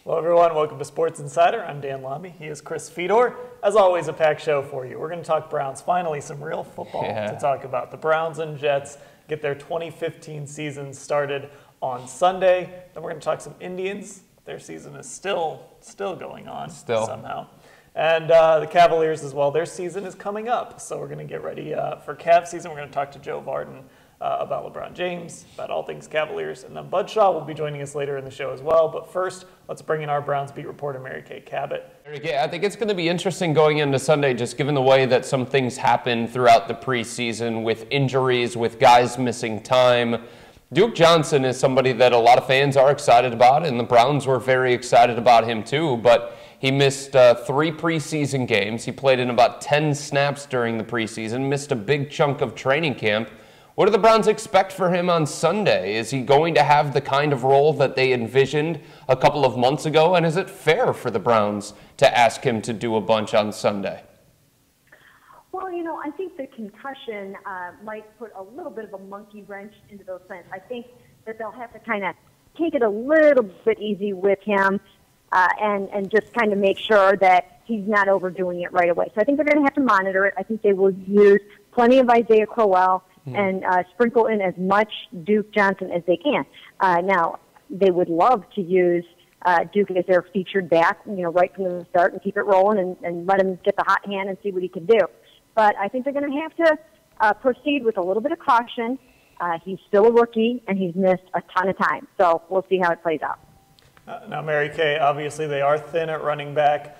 Hello everyone, welcome to Sports Insider. I'm Dan Labbe. He is Chris Fedor. As always, a packed show for you. We're going to talk Browns. Finally, some real football to talk about. The Browns and Jets get their 2015 season started on Sunday. Then we're going to talk some Indians. Their season is still going on somehow. And the Cavaliers as well. Their season is coming up. So we're going to get ready for Cav season. We're going to talk to Joe Vardon about LeBron James, about all things Cavaliers. And then Bud Shaw will be joining us later in the show as well. But first, let's bring in our Browns beat reporter, Mary Kay Cabot. Mary Kay, I think it's going to be interesting going into Sunday, just given the way that some things happen throughout the preseason with injuries, with guys missing time. Duke Johnson is somebody that a lot of fans are excited about, and the Browns were very excited about him too. But he missed 3 preseason games. He played in about 10 snaps during the preseason, missed a big chunk of training camp. What do the Browns expect for him on Sunday? Is he going to have the kind of role that they envisioned a couple of months ago? And is it fair for the Browns to ask him to do a bunch on Sunday? Well, you know, I think the concussion might put a little bit of a monkey wrench into those plans. I think that they'll have to kind of take it a little bit easy with him and just kind of make sure that he's not overdoing it right away. So I think they're going to have to monitor it. I think they will use plenty of Isaiah Crowell and sprinkle in as much Duke Johnson as they can. Now, they would love to use Duke as their featured back, you know, right from the start and keep it rolling and let him get the hot hand and see what he can do. But I think they're going to have to proceed with a little bit of caution. He's still a rookie, and he's missed a ton of time. So we'll see how it plays out. Now, Mary Kay, obviously they are thin at running back.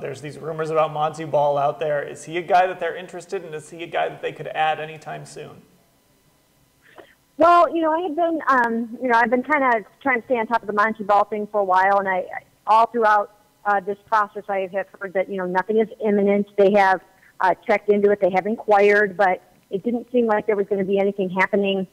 There's these rumors about Montee Ball out there. Is he a guy that they're interested in? Is he a guy that they could add anytime soon? Well, you know, I've been kind of trying to stay on top of the Montee Ball thing for a while, and I all throughout this process, I have heard that, you know, nothing is imminent. They have checked into it. They have inquired, but it didn't seem like there was going to be anything happening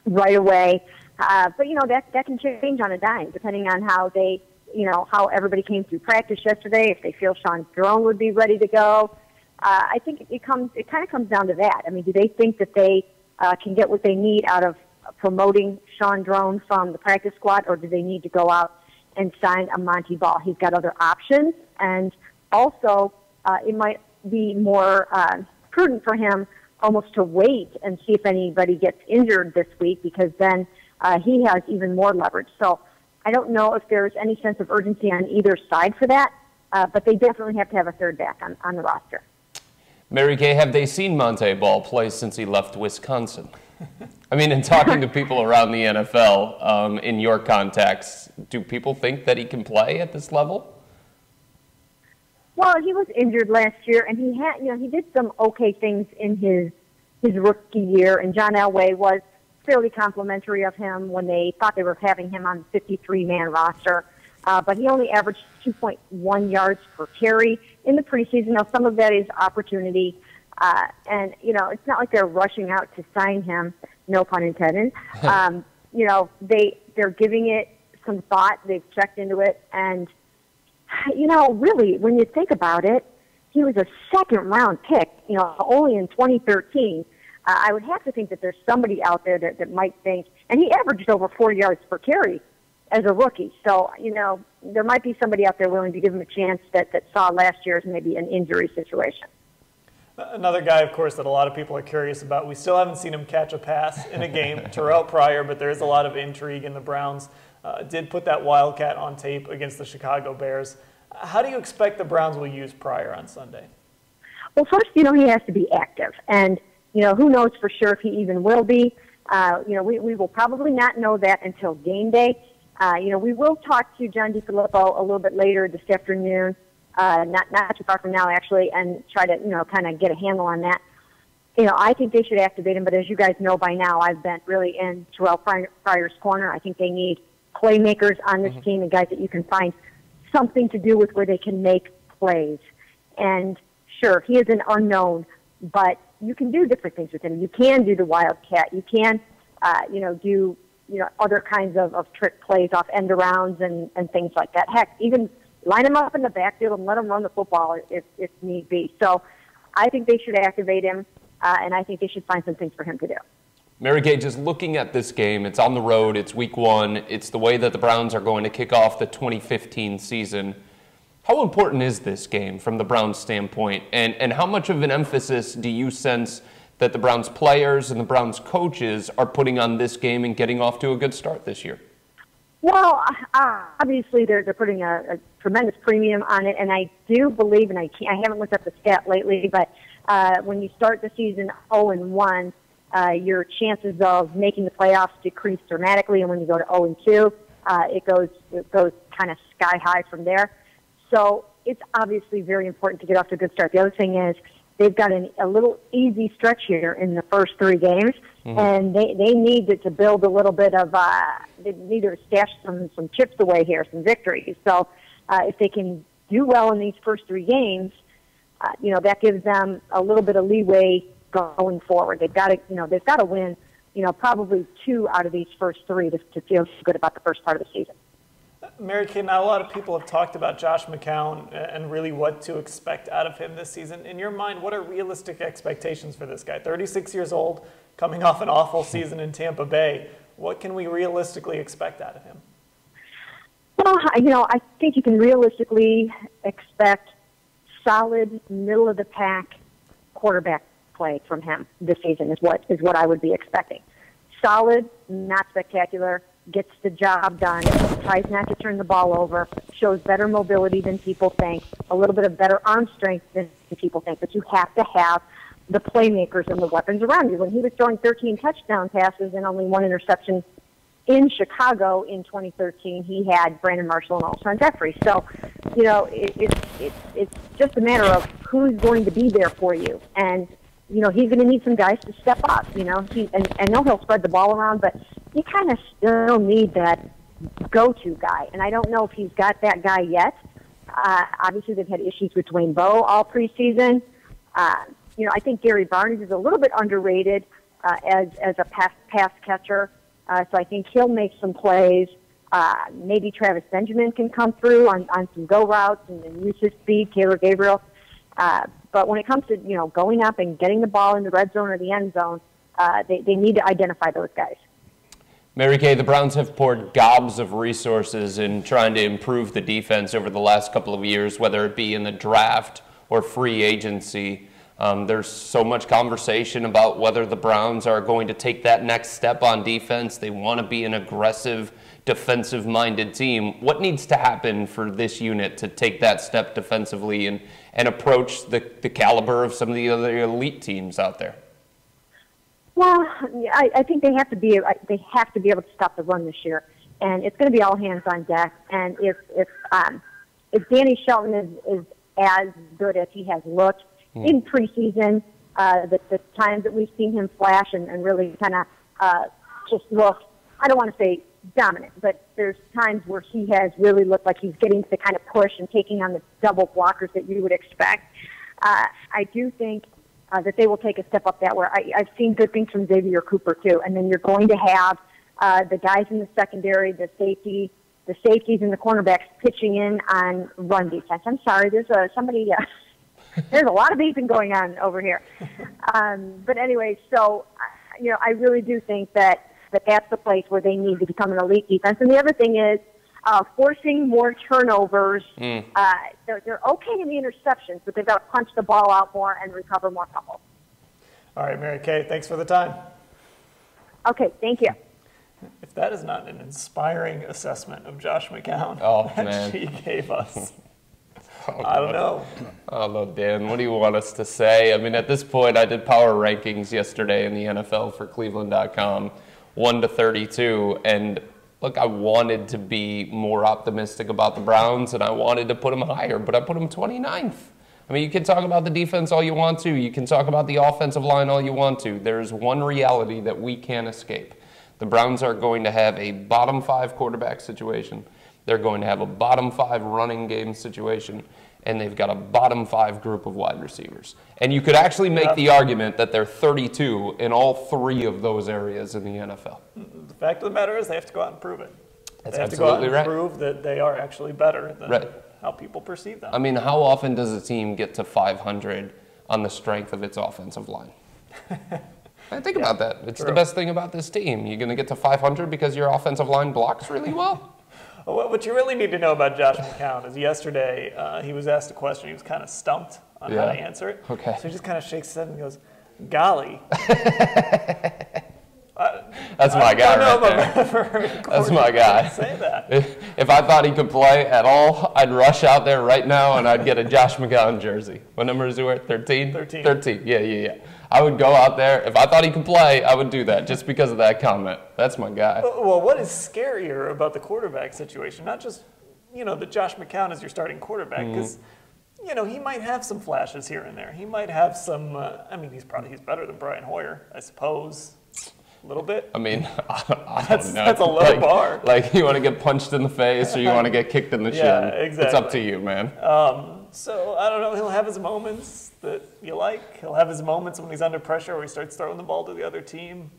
right away. But, you know, that can change on a dime, depending on how they, you know, how everybody came through practice yesterday, if they feel Sean Drone would be ready to go. I think it kind of comes down to that. I mean, do they think that they can get what they need out of promoting Sean Drone from the practice squad, or do they need to go out and sign a Montee Ball? He's got other options, and also it might be more prudent for him almost to wait and see if anybody gets injured this week, because then he has even more leverage. So I don't know if there's any sense of urgency on either side for that, but they definitely have to have a third back on the roster. Mary Kay, have they seen Montee Ball play since he left Wisconsin? I mean, in talking to people around the NFL, in your contacts, do people think that he can play at this level? Well, he was injured last year, and he did some okay things in his rookie year, and John Elway was fairly complimentary of him when they thought they were having him on the 53-man roster. But he only averaged 2.1 yards per carry in the preseason. Now, some of that is opportunity. And, you know, it's not like they're rushing out to sign him, no pun intended. You know, they're giving it some thought. They've checked into it. And, you know, really, when you think about it, he was a second-round pick, you know, only in 2013. I would have to think that there's somebody out there that might think, and he averaged over 4 yards per carry as a rookie. So, you know, there might be somebody out there willing to give him a chance that saw last year as maybe an injury situation. Another guy, of course, that a lot of people are curious about. We still haven't seen him catch a pass in a game, Terrell Pryor, but there is a lot of intrigue, and the Browns did put that Wildcat on tape against the Chicago Bears. How do you expect the Browns will use Pryor on Sunday? Well, first, you know, he has to be active. And, you know, who knows for sure if he even will be. You know, we will probably not know that until game day. You know, we will talk to John DeFilippo a little bit later this afternoon, not too far from now, actually, and try to, you know, kind of get a handle on that. You know, I think they should activate him, but as you guys know by now, I've been really in Terrell Pryor's corner. I think they need playmakers on this team and guys that you can find something to do with where they can make plays. And sure, he is an unknown, but you can do different things with him. You can do the Wildcat. You can, you know, do, you know, other kinds of trick plays off end arounds and things like that. Heck, even line him up in the backfield and let him run the football if need be. So I think they should activate him, and I think they should find some things for him to do. Mary Kay, just looking at this game, it's on the road, it's week 1, it's the way that the Browns are going to kick off the 2015 season. How important is this game from the Browns' standpoint, and how much of an emphasis do you sense that the Browns players and the Browns coaches are putting on this game and getting off to a good start this year? Well, obviously they're putting a tremendous premium on it, and I do believe, and I haven't looked up the stat lately, but when you start the season 0-1, your chances of making the playoffs decrease dramatically, and when you go to 0-2, it goes kind of sky high from there. So it's obviously very important to get off to a good start. The other thing is they've got a little easy stretch here in the first 3 games, and they need to build a little bit of they need to stash some chips away here, some victories. So if they can do well in these first 3 games, that gives them a little bit of leeway going forward. They've got to win, probably 2 out of these first 3 to feel good about the first part of the season. Mary Kay, not a lot of people have talked about Josh McCown and really what to expect out of him this season. In your mind, what are realistic expectations for this guy? 36 years old, coming off an awful season in Tampa Bay. What can we realistically expect out of him? Well, I think you can realistically expect solid, middle-of-the-pack quarterback play from him this season is what I would be expecting. Solid, not spectacular, gets the job done, tries not to turn the ball over, shows better mobility than people think, a little bit of better arm strength than people think, but you have to have the playmakers and the weapons around you. When he was throwing 13 touchdown passes and only 1 interception in Chicago in 2013, he had Brandon Marshall and Alshon Jeffrey. So, it's just a matter of who's going to be there for you. And, he's going to need some guys to step up, I know he'll spread the ball around, but you kind of still need that go-to guy. And I don't know if he's got that guy yet. Obviously, they've had issues with Dwayne Bowe all preseason. I think Gary Barnes is a little bit underrated as a pass catcher. So I think he'll make some plays. Maybe Travis Benjamin can come through on some go routes and use his speed, Taylor Gabriel. But when it comes to, going up and getting the ball in the red zone or the end zone, they need to identify those guys. Mary Kay, the Browns have poured gobs of resources in trying to improve the defense over the last couple of years, whether it be in the draft or free agency. There's so much conversation about whether the Browns are going to take that next step on defense. They want to be an aggressive, defensive-minded team. What needs to happen for this unit to take that step defensively and approach the caliber of some of the other elite teams out there? Well, I think they have to be able to stop the run this year, and it's going to be all hands on deck. And if Danny Shelton is as good as he has looked in preseason, the times that we've seen him flash and really kind of just look, I don't want to say dominant, but there's times where he has really looked like he's getting to kind of push and taking on the double blockers that you would expect. I do think that they will take a step up that way. I've seen good things from Xavier Cooper too, and then you're going to have the guys in the secondary, the safeties and the cornerbacks pitching in on run defense. I'm sorry, there's somebody. There's a lot of beeping going on over here. But anyway, so I really do think that that's the place where they need to become an elite defense. And the other thing is forcing more turnovers. They're okay in the interceptions, but they've got to punch the ball out more and recover more fumbles. All right, Mary Kay, thanks for the time. Okay, thank you. If that is not an inspiring assessment of Josh McCown that she gave us, I don't know. Oh, no, Dan, what do you want us to say? I mean, at this point, I did power rankings yesterday in the NFL for cleveland.com, 1-32, and look, I wanted to be more optimistic about the Browns, and I wanted to put them higher, but I put them 29th. I mean, you can talk about the defense all you want to. You can talk about the offensive line all you want to. There's one reality that we can't escape. The Browns are going to have a bottom 5 quarterback situation. They're going to have a bottom 5 running game situation, and they've got a bottom 5 group of wide receivers. And you could actually make the argument that they're 32 in all 3 of those areas in the NFL. The fact of the matter is they have to go out and prove it. That's they have to go out and right. prove that they are actually better than how people perceive them. I mean, how often does a team get to 500 on the strength of its offensive line? Think about that. It's the best thing about this team. You're going to get to 500 because your offensive line blocks really well. What you really need to know about Josh McCown is yesterday he was asked a question. He was kind of stumped on how to answer it. Okay. So he just kind of shakes his head and goes, golly. That's my guy right there. That's my guy. Say that. If I thought he could play at all, I'd rush out there right now and I'd get a Josh McCown jersey. What number is he wear? 13? 13. 13. Yeah. I would go out there. If I thought he could play, I would do that just because of that comment. That's my guy. Well, what is scarier about the quarterback situation? Not just, that Josh McCown is your starting quarterback, because, he might have some flashes here and there. He might have some, he's better than Brian Hoyer, I suppose. A little bit. I mean, I don't know. That's a low bar. Like, you want to get punched in the face or you want to get kicked in the shin. Yeah, exactly. It's up to you, man. So, I don't know. He'll have his moments that you like. He'll have his moments when he's under pressure or he starts throwing the ball to the other team.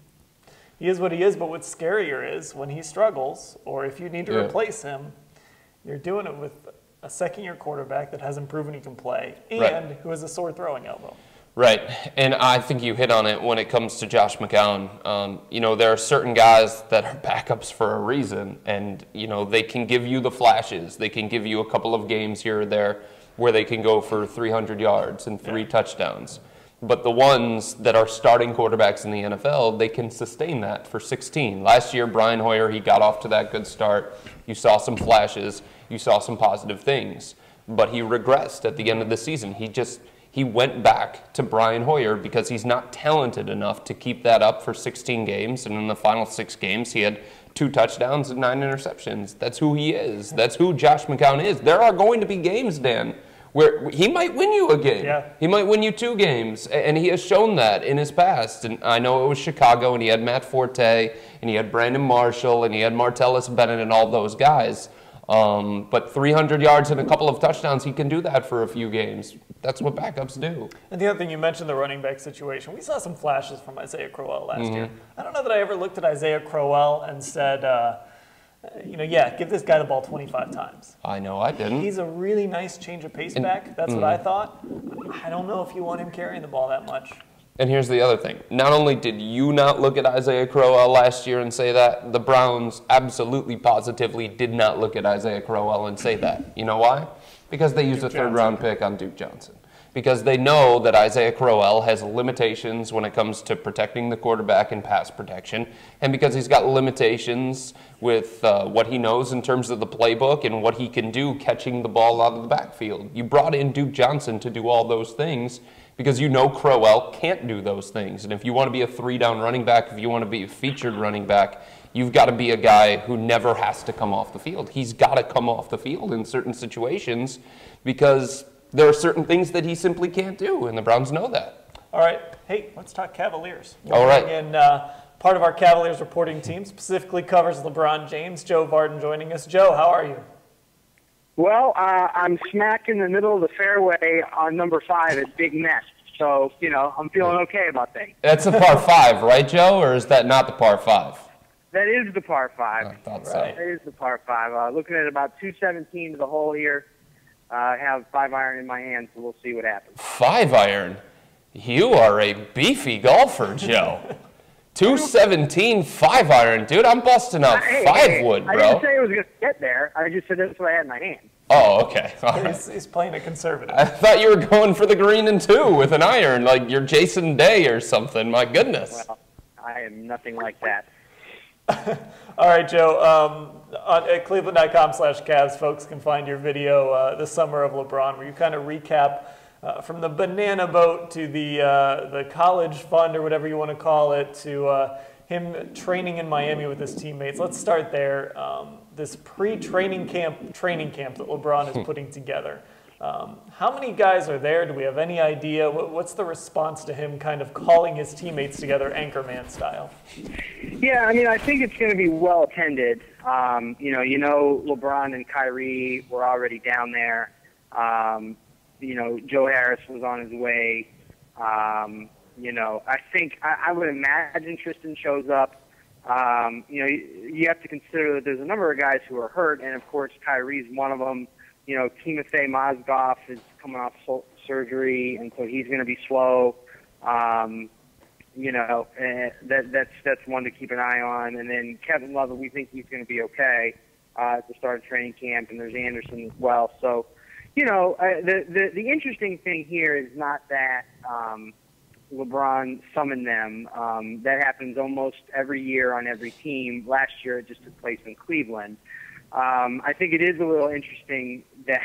He is what he is, but what's scarier is when he struggles or if you need to replace him, you're doing it with a second-year quarterback that hasn't proven he can play and who has a sore throwing elbow. Right, and I think you hit on it when it comes to Josh McCown. There are certain guys that are backups for a reason, and, they can give you the flashes. They can give you a couple of games here or there where they can go for 300 yards and 3 touchdowns. But the ones that are starting quarterbacks in the NFL, they can sustain that for 16. Last year, Brian Hoyer, he got off to that good start. You saw some flashes. You saw some positive things. But he regressed at the end of the season. He went back to Brian Hoyer because he's not talented enough to keep that up for 16 games. And in the final 6 games, he had 2 touchdowns and 9 interceptions. That's who he is. That's who Josh McCown is. There are going to be games, Dan, where he might win you a game. Yeah. He might win you 2 games. And he has shown that in his past. And I know it was Chicago, and he had Matt Forte, and he had Brandon Marshall, and he had Martellus Bennett and all those guys. But 300 yards and a couple of touchdowns, he can do that for a few games. That's what backups do. And the other thing, you mentioned the running back situation. We saw some flashes from Isaiah Crowell last year. I don't know that I ever looked at Isaiah Crowell and said, give this guy the ball 25 times. I know, I didn't. He's a really nice change of pace back. That's what I thought. I don't know if you want him carrying the ball that much. And here's the other thing. Not only did you not look at Isaiah Crowell last year and say that, the Browns absolutely positively did not look at Isaiah Crowell and say that. You know why? Because they used a 3rd-round pick on Duke Johnson. Because they know that Isaiah Crowell has limitations when it comes to protecting the quarterback and pass protection, and because he's got limitations with what he knows in terms of the playbook and what he can do catching the ball out of the backfield. You brought in Duke Johnson to do all those things because you know Crowell can't do those things. And if you want to be a 3-down running back, if you want to be a featured running back, you've got to be a guy who never has to come off the field. He's got to come off the field in certain situations because there are certain things that he simply can't do, and the Browns know that. All right. Hey, let's talk Cavaliers. All right. And part of our Cavaliers reporting team specifically covers LeBron James. Joe Vardon joining us. Joe, how are you? Well, I'm smack in the middle of the fairway on number 5 at Big Nest. So, I'm feeling okay about things. That's the par 5, right, Joe, or is that not the par 5? That is the par 5. I thought so. That is the par 5. Looking at about 217 to the hole here. I have 5-iron in my hand, so we'll see what happens. 5-iron? You are a beefy golfer, Joe. 217 5-iron, dude. I'm busting out 5-wood, bro. I didn't say it was going to get there. I just said that's what I had in my hand. Oh, okay. All right. He's playing a conservative. I thought you were going for the green and 2 with an iron, like you're Jason Day or something. My goodness. Well, I am nothing like that. All right, Joe. At cleveland.com/Cavs, folks can find your video this summer of LeBron, where you kind of recap from the banana boat to the college fund or whatever you want to call it to him training in Miami with his teammates. Let's start there. This pre-training camp that LeBron is putting together. How many guys are there? Do we have any idea? What's the response to him kind of calling his teammates together Anchorman style? Yeah, I think it's going to be well attended. LeBron and Kyrie were already down there. Joe Harris was on his way. I think I would imagine Tristan shows up. You have to consider that there's a number of guys who are hurt, and of course Kyrie's one of them. Timofey Mozgov is coming off surgery, and so he's going to be slow. that's one to keep an eye on. And then Kevin Love, we think he's going to be okay at the start of training camp, and there's Anderson as well. So, the interesting thing here is not that LeBron summoned them. That happens almost every year on every team. Last year it just took place in Cleveland. I think it is a little interesting that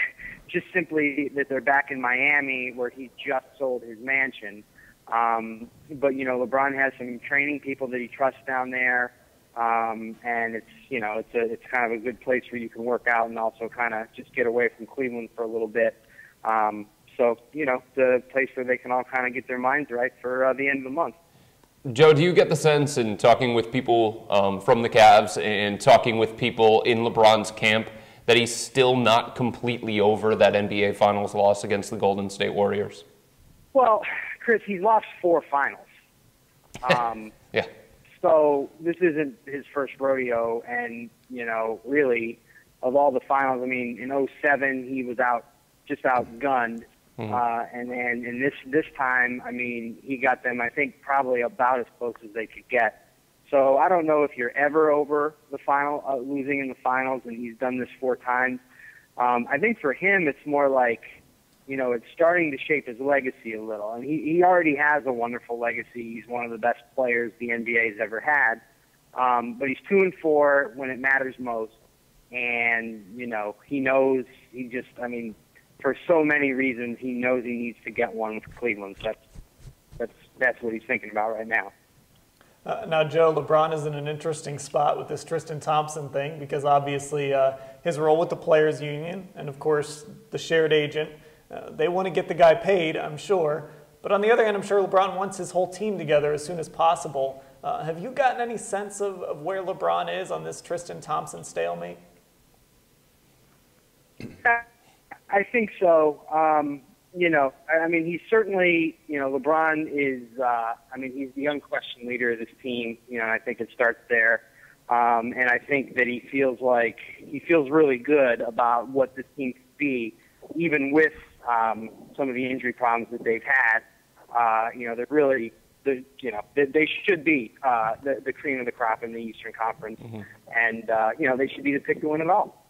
just simply that they're back in Miami where he just sold his mansion. But LeBron has some training people that he trusts down there, and it's kind of a good place where you can work out and also kind of just get away from Cleveland for a little bit. So the place where they can all kind of get their minds right for the end of the month. Joe, do you get the sense in talking with people from the Cavs and talking with people in LeBron's camp that he's still not completely over that NBA Finals loss against the Golden State Warriors? Well, Chris, he's lost 4 finals. Yeah. So this isn't his first rodeo, and really, of all the finals, I mean, in 2007 he was just outgunned. And then in this time, I mean, he got them, I think, probably about as close as they could get. So I don't know if you're ever over the final, losing in the finals, and he's done this 4 times. I think for him, it's more like, it's starting to shape his legacy a little. And he already has a wonderful legacy. He's one of the best players the NBA has ever had. But he's 2-4 when it matters most. And, he knows for so many reasons, he knows he needs to get one with Cleveland. So that's what he's thinking about right now. Now, Joe, LeBron is in an interesting spot with this Tristan Thompson thing because obviously his role with the Players Union and, of course, the shared agent, they want to get the guy paid, I'm sure. But on the other hand, I'm sure LeBron wants his whole team together as soon as possible. Have you gotten any sense of where LeBron is on this Tristan Thompson stalemate? I think so. He's certainly, LeBron is, he's the unquestioned leader of this team. I think it starts there. And I think that he feels really good about what this team could be, even with some of the injury problems that they've had. They should be the cream of the crop in the Eastern Conference. And, they should be the pick to win it all.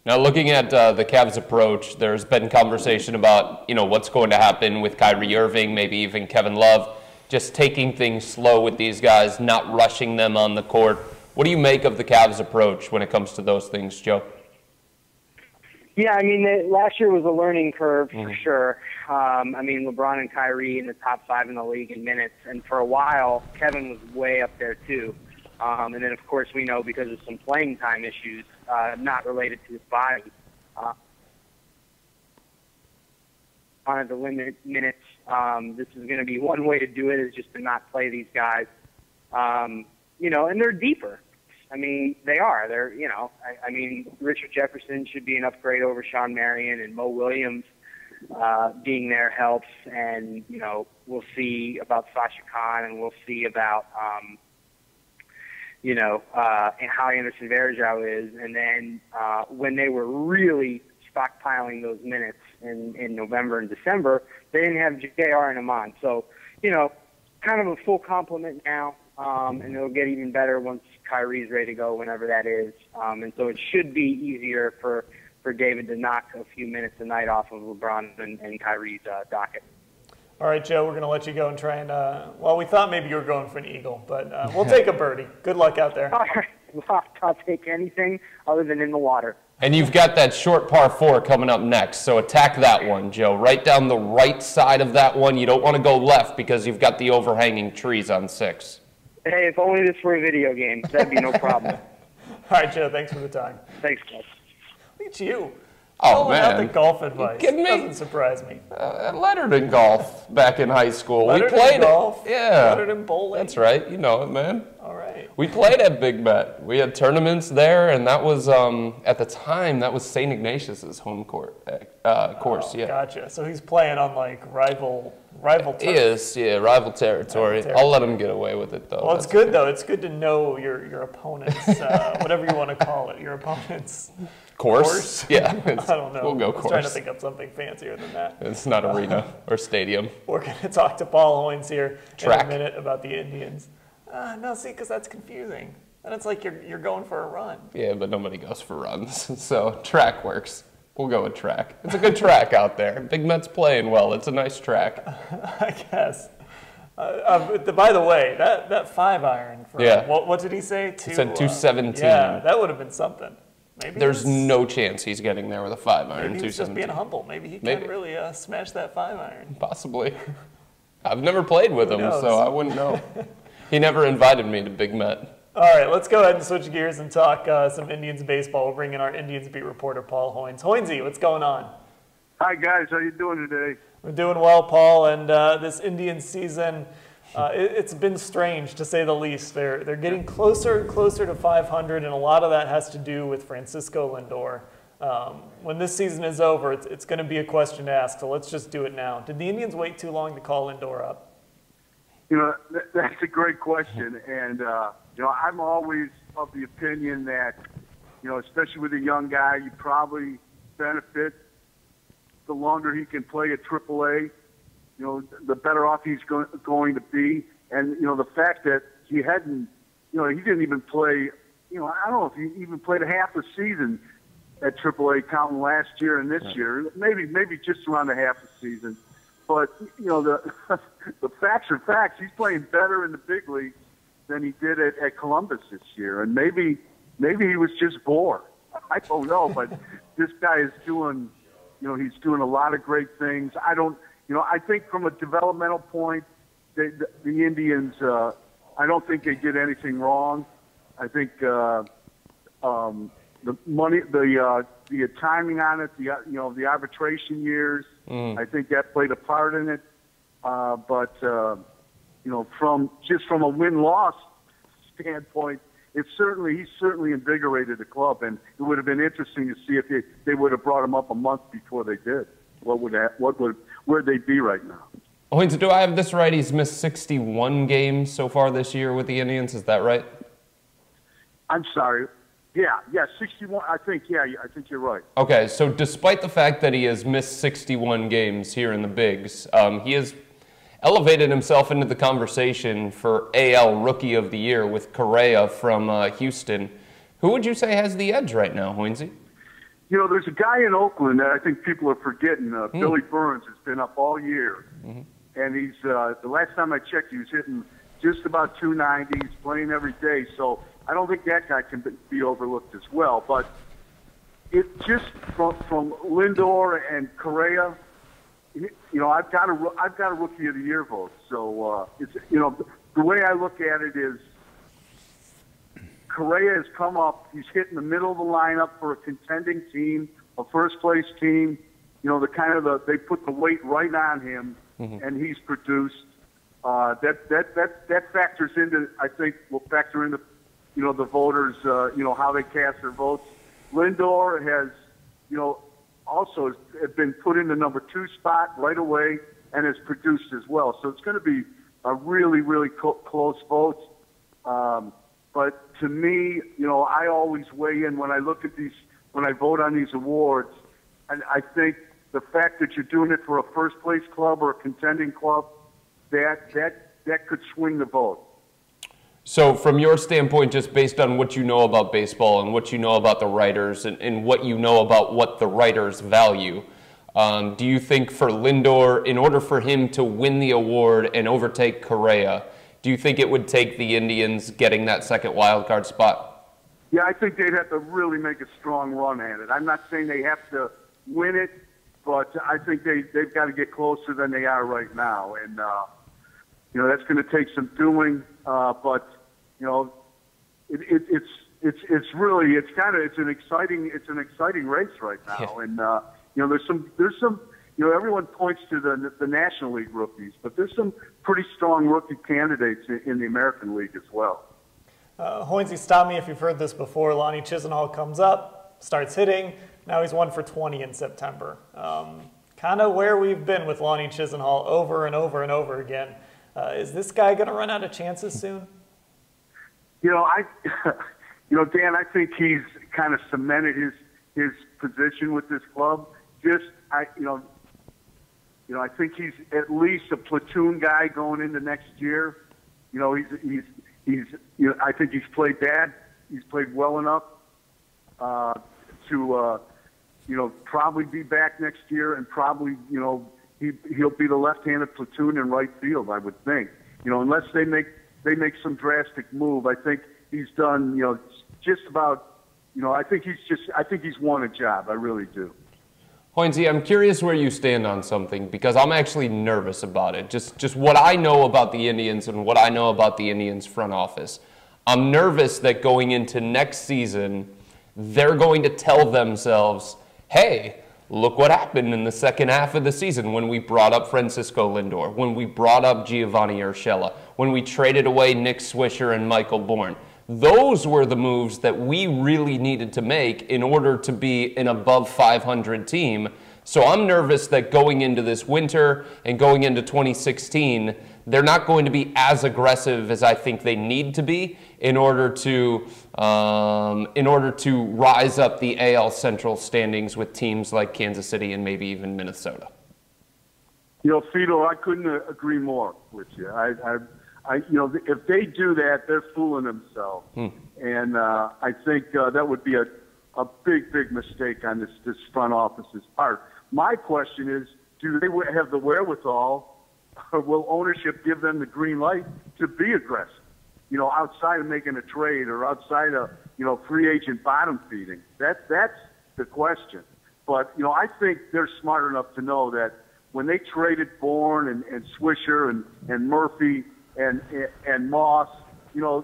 Now, looking at the Cavs' approach, there's been conversation about, what's going to happen with Kyrie Irving, maybe even Kevin Love, just taking things slow with these guys, not rushing them on the court. What do you make of the Cavs' approach when it comes to those things, Joe? Yeah, last year was a learning curve for sure. LeBron and Kyrie in the top 5 in the league in minutes, and for a while, Kevin was way up there too. And then, of course, we know because of some playing time issues, not related to his body, wanted to limit minutes. This is going to be one way to do it, is just to not play these guys. And they're deeper. They are. They're, Richard Jefferson should be an upgrade over Sean Marion, and Mo Williams being there helps. And, we'll see about Sasha Khan, and we'll see about, and how Anderson Varejao is. And then when they were really stockpiling those minutes in November and December, they didn't have JR and Amon. So, kind of a full complement now, and it'll get even better once Kyrie's ready to go, whenever that is. And so it should be easier for David to knock a few minutes a night off of LeBron and Kyrie's docket. All right, Joe, we're going to let you go and try and, we thought maybe you were going for an eagle, but we'll take a birdie. Good luck out there. All right. I'll take anything other than in the water. And you've got that short par 4 coming up next, so attack that one, Joe. Right down the right side of that one. You don't want to go left because you've got the overhanging trees on 6. Hey, if only this were a video game, that'd be no problem. All right, Joe, thanks for the time. Thanks, guys. Look at you. Oh, man. Out the golf advice. You kidding me? Doesn't surprise me. Lettered in golf back in high school. Lettered we played in golf. it. Yeah. Lettered in bowling. That's right. You know it, man. All right. We played at Big Met. We had tournaments there, and that was, at the time, that was St. Ignatius's home course, yeah. Gotcha. So he's playing on, like, rival turf. He is, yeah, rival territory. I'll let him get away with it, though. Well, it's good, though. It's good to know your opponent's, whatever you want to call it, your opponent's course? Yeah. I don't know. We'll go course. I was trying to think of something fancier than that. It's not arena or stadium. We're going to talk to Paul Hoynes here Track. in a minute about the Indians. No, see, because that's confusing. And it's like you're going for a run. Yeah, but nobody goes for runs. So track works. We'll go with track. It's a good track out there. Big Met's playing well. It's a nice track. I guess. By the way, that 5-iron for what did he say? He said 217. Yeah, that would have been something. Maybe there's no chance he's getting there with a 5-iron. Maybe he's just being humble. Maybe he can really smash that 5-iron. Possibly. I've never played with him, so I wouldn't know. He never invited me to Big Met. All right, let's go ahead and switch gears and talk some Indians baseball. We'll bring in our Indians beat reporter, Paul Hoynes. Hoynesy, what's going on? Hi, guys. How you doing today? We're doing well, Paul. And this Indian season, it's been strange, to say the least. They're getting closer and closer to 500, and a lot of that has to do with Francisco Lindor. When this season is over, it's going to be a question to ask, so let's just do it now. Did the Indians wait too long to call Lindor up? You know, that's a great question. And, you know, I'm always of the opinion that, you know, especially with a young guy, you probably benefit the longer he can play at AAA. You know, the better off he's going to be. And, you know, the fact that he hadn't, you know, he didn't even play, you know, I don't know if he even played a half a season at AAA counting last year and this year. Maybe just around a half a season. But, you know, the facts are facts. He's playing better in the big leagues than he did at Columbus this year. And maybe he was just bored. I don't know, but this guy is doing, you know, he's doing a lot of great things. I think from a developmental point, the Indians, I don't think they did anything wrong. I think the money, the timing on it, the arbitration years, I think that played a part in it. But you know, from a win-loss standpoint, he's certainly invigorated the club, and it would have been interesting to see if they would have brought him up a month before they did. Where'd they be right now? Hoynes, do I have this right? He's missed 61 games so far this year with the Indians. Is that right? I'm sorry. Yeah, 61. I think you're right. Okay, so despite the fact that he has missed 61 games here in the bigs, he has elevated himself into the conversation for AL Rookie of the Year with Correa from Houston. Who would you say has the edge right now, Hoynesy? You know, there's a guy in Oakland that I think people are forgetting. Billy Burns has been up all year. And he's the last time I checked, he was hitting just about 290. He's playing every day. So I don't think that guy can be overlooked as well. But it just from Lindor and Correa, you know, I've got a Rookie of the Year vote. So it's, you know, the way I look at it is Correa has come up. He's hit in the middle of the lineup for a contending team, a first place team. You know, they put the weight right on him, and he's produced. That factors into, I think, will factor into, you know, the voters, you know, how they cast their votes. Lindor has, you know, also has been put in the number 2 spot right away and has produced as well. So it's going to be a really, really close vote. But to me, you know, I always weigh in when I look at these, when I vote on these awards, and I think the fact that you're doing it for a first place club or a contending club, that could swing the vote. So from your standpoint, just based on what you know about baseball and what you know about the writers and what you know about what the writers value, do you think for Lindor, in order for him to win the award and overtake Correa, do you think it would take the Indians getting that second wild card spot? Yeah, I think they'd have to really make a strong run at it. I'm not saying they have to win it, but I think they've got to get closer than they are right now. And, you know, that's going to take some doing. But, you know, it's really, it's an exciting race right now. Yeah. And, you know, there's some, you know, everyone points to the National League rookies, but there's some pretty strong rookie candidates in the American League as well. Hoynes, stop me if you've heard this before. Lonnie Chisenhall comes up, starts hitting. Now he's 1 for 20 in September. Kind of where we've been with Lonnie Chisenhall over and over and over again. Is this guy going to run out of chances soon? Dan, I think he's kind of cemented his position with this club. I think he's at least a platoon guy going into next year. I think he's played bad. He's played well enough to probably be back next year, and probably, he'll be the left-handed platoon in right field, I would think. Unless they make some drastic move, I think he's done, just about, I think he's won a job. I really do. Hoynes, I'm curious where you stand on something, because I'm actually nervous about it. Just what I know about the Indians and what I know about the Indians front office. I'm nervous that going into next season, they're going to tell themselves, hey, look what happened in the second half of the season when we brought up Francisco Lindor, when we brought up Giovanni Urshela, when we traded away Nick Swisher and Michael Bourne. Those were the moves that we really needed to make in order to be an above 500 team. So I'm nervous that going into this winter and going into 2016, they're not going to be as aggressive as I think they need to be in order to rise up the AL Central standings with teams like Kansas City and maybe even Minnesota. Fedor, I couldn't agree more with you. If they do that, they're fooling themselves. And I think that would be a big mistake on this front office's part. My question is, do they have the wherewithal, or will ownership give them the green light to be aggressive? Outside of making a trade or outside of, free agent bottom feeding. That's the question. But, I think they're smart enough to know that when they traded Bourne and Swisher and Murphy and Moss, the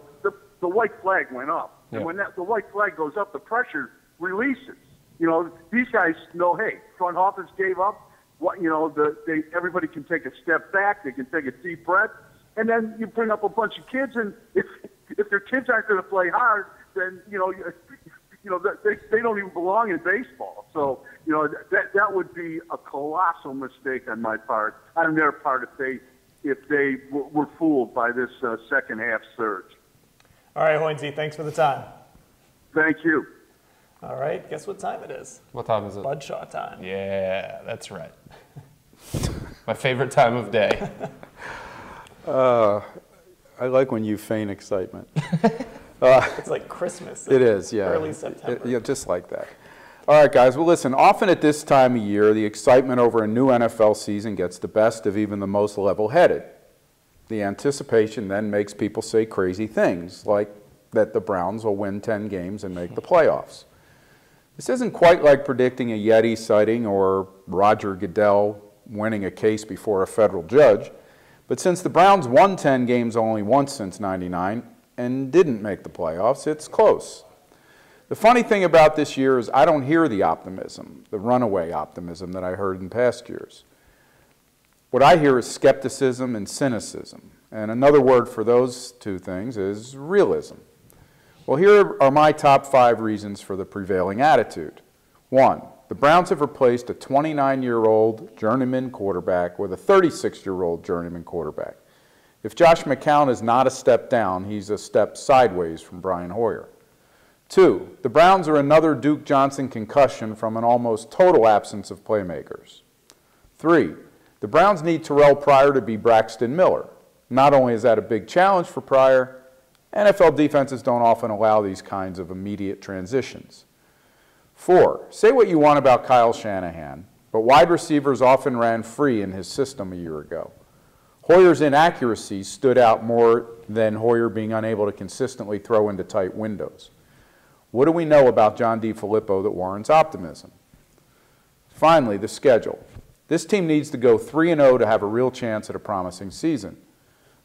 white flag went up. Yeah. And when the white flag goes up, the pressure releases. These guys know, hey, front office gave up. Everybody can take a step back. They can take a deep breath. And then you bring up a bunch of kids, and if their kids aren't going to play hard, then, they don't even belong in baseball. So, that would be a colossal mistake on my part, on their part, if they were fooled by this second half surge. All right, Hoynes, thanks for the time. Thank you. All right, guess what time it is? What time is it? Bud Shaw time. Yeah, that's right. My favorite time of day. I like when you feign excitement. It's like Christmas. It is, yeah. Early September. Just like that. All right, guys. Well, listen, often at this time of year, the excitement over a new NFL season gets the best of even the most level-headed. The anticipation then makes people say crazy things, like that the Browns will win 10 games and make the playoffs. This isn't quite like predicting a Yeti sighting or Roger Goodell winning a case before a federal judge. But since the Browns won 10 games only once since '99 and didn't make the playoffs, it's close. The funny thing about this year is I don't hear the optimism, the runaway optimism that I heard in past years. What I hear is skepticism and cynicism. And another word for those two things is realism. Well, here are my top 5 reasons for the prevailing attitude. 1, the Browns have replaced a 29-year-old journeyman quarterback with a 36-year-old journeyman quarterback. If Josh McCown is not a step down, he's a step sideways from Brian Hoyer. 2, the Browns are another Duke Johnson concussion from an almost total absence of playmakers. 3, the Browns need Terrell Pryor to be Braxton Miller. Not only is that a big challenge for Pryor, NFL defenses don't often allow these kinds of immediate transitions. 4, say what you want about Kyle Shanahan, but wide receivers often ran free in his system a year ago. Hoyer's inaccuracies stood out more than Hoyer being unable to consistently throw into tight windows. What do we know about John DeFilippo that warrants optimism? Finally, the schedule. This team needs to go 3-0 to have a real chance at a promising season.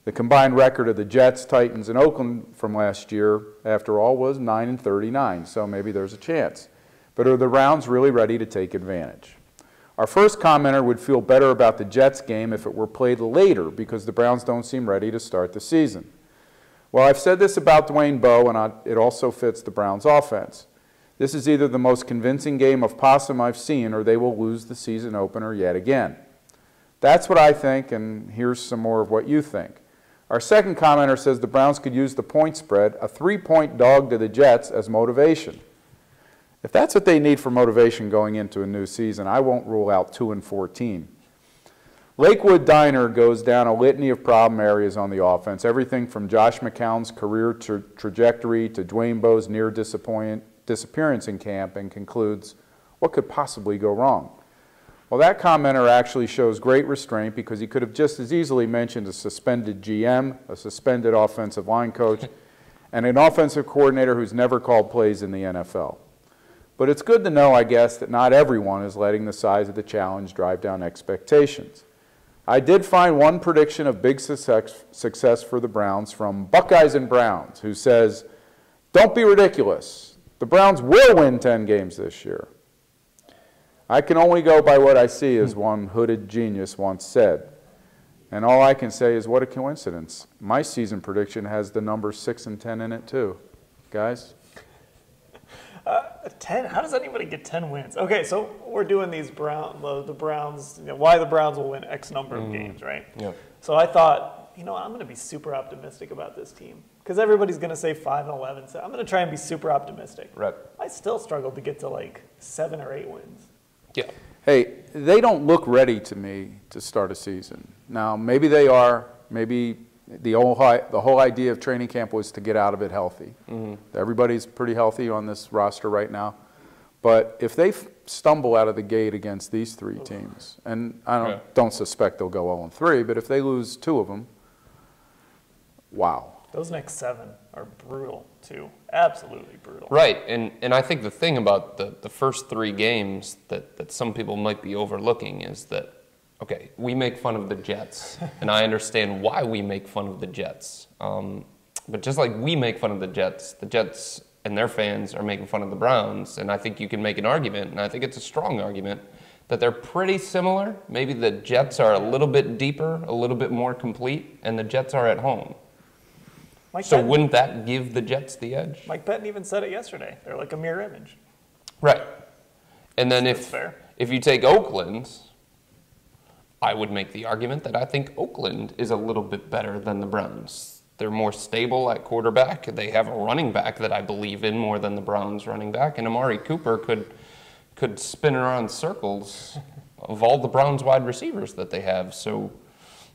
The combined record of the Jets, Titans, and Oakland from last year, after all, was 9-39, so maybe there's a chance. But are the Browns really ready to take advantage? Our first commenter would feel better about the Jets game if it were played later because the Browns don't seem ready to start the season. Well, I've said this about Dwayne Bowe, and it also fits the Browns' offense. This is either the most convincing game of possum I've seen, or they will lose the season opener yet again. That's what I think, and here's some more of what you think. Our second commenter says the Browns could use the point spread, a 3-point dog to the Jets, as motivation. If that's what they need for motivation going into a new season, I won't rule out 2-14. Lakewood Diner goes down a litany of problem areas on the offense, everything from Josh McCown's career trajectory to Dwayne Bowe's near disappearance in camp, and concludes, what could possibly go wrong? Well, that commenter actually shows great restraint because he could have just as easily mentioned a suspended GM, a suspended offensive line coach, and an offensive coordinator who's never called plays in the NFL. But it's good to know, I guess, that not everyone is letting the size of the challenge drive down expectations. I did find one prediction of big success for the Browns from Buckeyes and Browns, who says, don't be ridiculous. The Browns will win 10 games this year. I can only go by what I see, as one hooded genius once said. And all I can say is, what a coincidence. My season prediction has the numbers 6 and 10 in it too. Guys? 10? How does anybody get 10 wins? Okay, so we're doing these the Browns, why the Browns will win X number of games, right? Yeah. So I thought, I'm going to be super optimistic about this team because everybody's going to say 5-11. So I'm going to try and be super optimistic. Right. I still struggled to get to like 7 or 8 wins. Yeah. Hey, they don't look ready to me to start a season. Now, maybe they are. Maybe the whole idea of training camp was to get out of it healthy. Everybody's pretty healthy on this roster right now. But if they stumble out of the gate against these 3 teams, and I don't suspect they'll go 0-3, but if they lose 2 of them, wow. Those next 7 are brutal, too. Absolutely brutal. Right, and I think the thing about the first 3 games that some people might be overlooking is that, okay, we make fun of the Jets, and I understand why we make fun of the Jets. But just like we make fun of the Jets and their fans are making fun of the Browns, and I think you can make an argument, and I think it's a strong argument, that they're pretty similar. Maybe the Jets are a little bit deeper, a little bit more complete, and the Jets are at home. Wouldn't that give the Jets the edge? Mike Pettin even said it yesterday. They're like a mirror image. Right. And then fair. If you take Oakland, I would make the argument that I think Oakland is a little bit better than the Browns. They're more stable at quarterback. They have a running back that I believe in more than the Browns running back. And Amari Cooper could spin around circles of all the Browns wide receivers that they have. So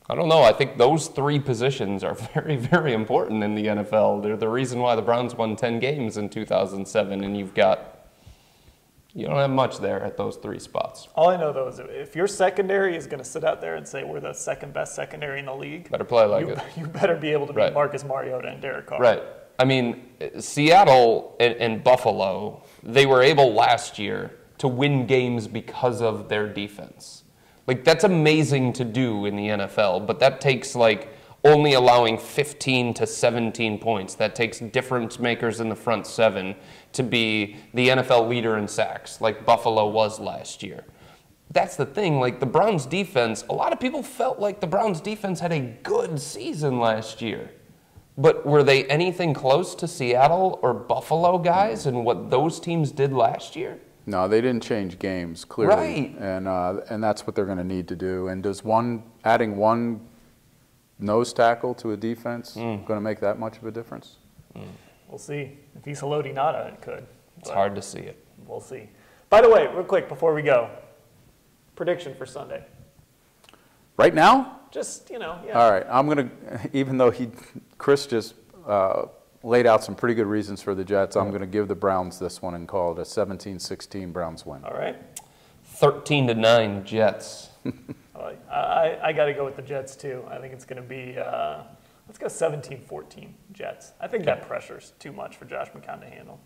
I don't know. I think those 3 positions are very, very important in the NFL. They're the reason why the Browns won 10 games in 2007, and you don't have much there at those 3 spots. All I know, though, is if your secondary is going to sit out there and say we're the second best secondary in the league, better play like it. You better be able to beat Marcus Mariota and Derek Carr. Right. I mean, Seattle and Buffalo, they were able last year to win games because of their defense. Like, that's amazing to do in the NFL, but that takes, only allowing 15 to 17 points. That takes difference makers in the front 7 to be the NFL leader in sacks, like Buffalo was last year. That's the thing. The Browns defense, a lot of people felt like the Browns defense had a good season last year. But were they anything close to Seattle or Buffalo guys and what those teams did last year? No, they didn't change games, clearly. Right. And that's what they're going to need to do. And does adding one nose tackle to a defense going to make that much of a difference? We'll see. If he's Haloti Ngata, it could. It's hard to see it. We'll see. By the way, real quick before we go, prediction for Sunday. Right now? Just, yeah. All right. I'm going to, even though Chris just laid out some pretty good reasons for the Jets, I'm going to give the Browns this one and call it a 17-16 Browns win. All right. 13-9 Jets. I got to go with the Jets, too. I think it's going to be, let's go 17-14 Jets. I think that pressure's too much for Josh McCown to handle.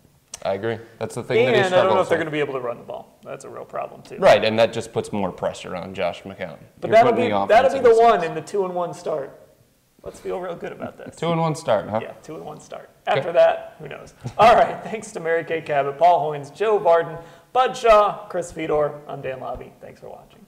I agree. That's the thing that he struggles with. And I don't know if they're going to be able to run the ball. That's a real problem, too. Right, and that just puts more pressure on Josh McCown. But that'll be the one in the 2-1 start. Let's feel real good about this. 2-1 start, huh? Yeah, 2-1 start. After that, who knows? All right, thanks to Mary Kay Cabot, Paul Hoynes, Joe Vardon, Bud Shaw, Chris Fedor. I'm Dan Labbe. Thanks for watching.